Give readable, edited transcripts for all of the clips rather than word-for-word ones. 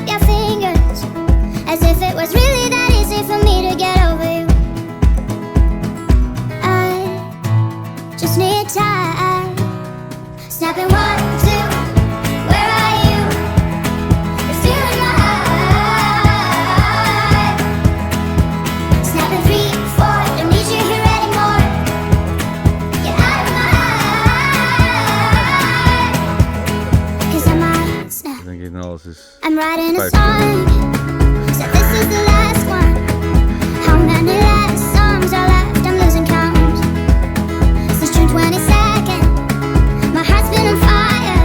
your fingers, as if it was really that easy for me to get over you. I just need time. Snapping 1, 2, where are you? You're stealing my heart. Snapping 3, 4, don't need you here anymore. Get out of my heart. 'Cause I might snap. Ik denk dat alles is. I'm writing a song, so this is the last one. How many last songs are left? I'm losing count. Since June 22nd, my heart's been on fire.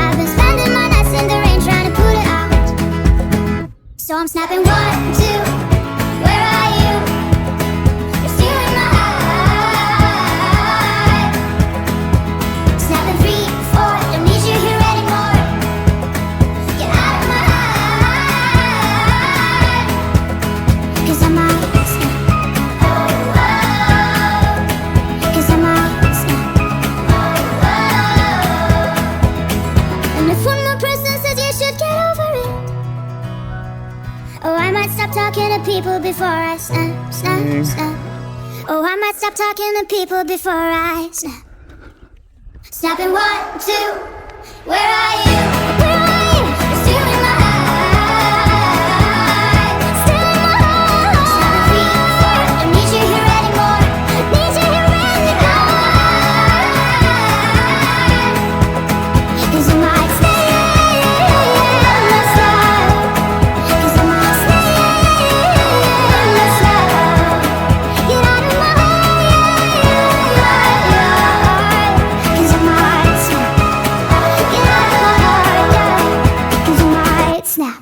I've been spending my nights in the rain trying to put it out. So I'm snapping 1, 2, where are you? You're stealing my heart. Snapping 3, 4, don't need you here anymore. Get out of my heart. 'Cause I might snap. Oh, oh. 'Cause I might snap. Oh, oh. And if one more person says you should get over it, oh, I might stop talking to people before I snap, snap, snap. Oh, I might stop talking to people before I snap. Snapping 1, 2, where are you? Where are you? You're stealing my heart. Stealing my heart. Snapping 3, 4, don't need you here anymore. Need you here anymore. 'Cause I might stay in this love. 'Cause I might stay in this love. Get out of my heart. 'Cause I might snap. Get out of my heart, yeah. 'Cause I might snap.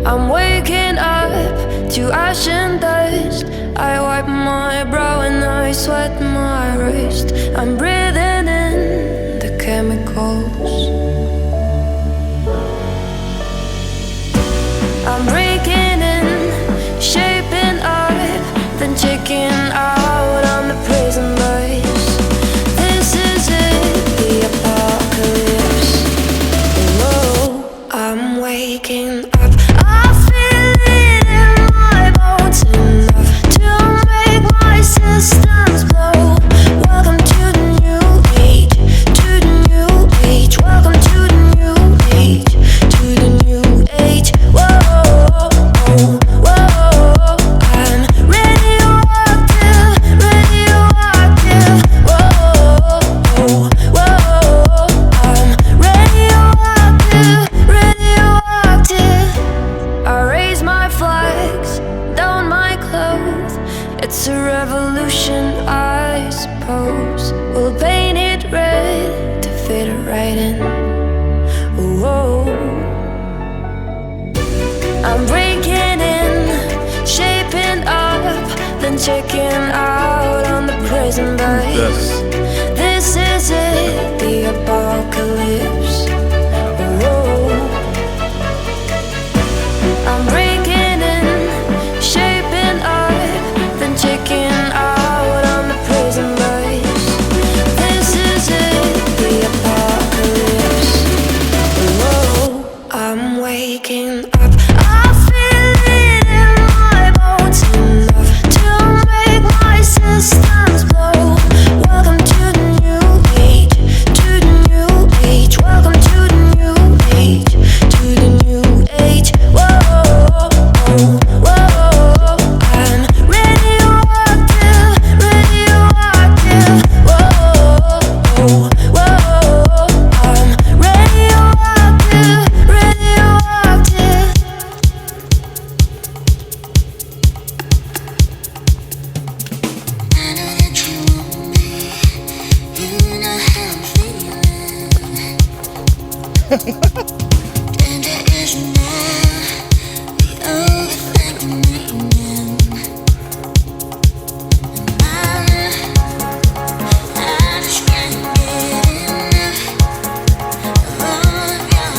I'm waking up to ash and dust. I wipe my brow and I sweat my wrist. I'm breathing in the chemicals. I'm breaking in, shaping up, then checking out on the prison bus. This is it, the apocalypse. Oh, I'm waking up. I feel it in my bones enough to make my systems blow. Welcome to the new age, to the new age. Welcome to the new age, to the new age. Whoa, whoa, I'm radioactive, radioactive. Whoa, whoa, I'm radioactive, radioactive. I raise my flags, down my clothes. It's a revolution, I suppose. We'll paint it red to fit it right in. Whoa. I'm breaking in, shaping up, then checking out on the prison bus. This is it, the apocalypse. Whoa. I'm breaking in, shaping up, then checking out on the prison bus. This is it, the apocalypse. Whoa, I'm waking up. I feel it in my bones enough to make my systems blow. Welcome to the new age, to the new age. Welcome to the new age, to the new age. Whoa, whoa, I'm radioactive, radioactive. Whoa, whoa, I'm radioactive, radioactive. I know that you want me. You know how I'm feeling. And there is now the overthinking me now. I just can't get enough of all of your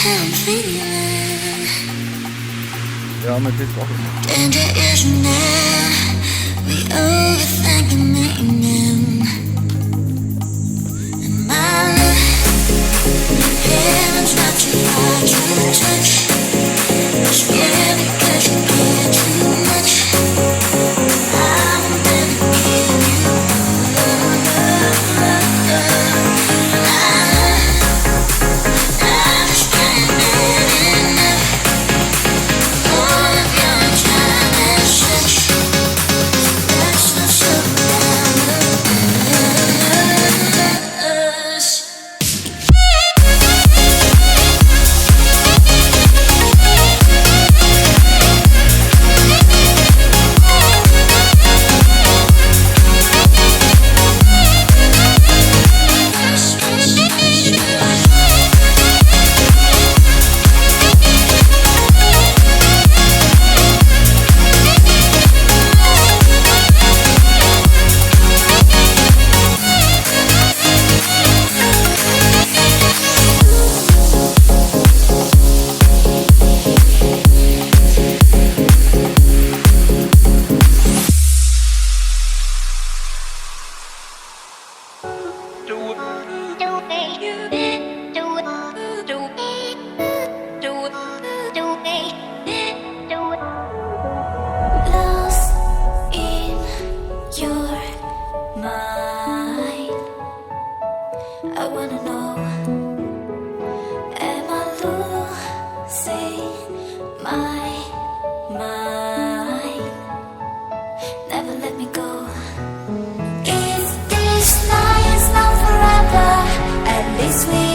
how I'm feeling. Ja, men det är klart. Danger is near. We overthink the meaning. And my hands not too hard to touch. I'm scared because you care too much. I'm gonna give you I just can't get enough. All of your time and such. Let's not slow down us. Lost in your mind, I wanna know, am I losing my mind? Never let me go. If this night is not forever, at least we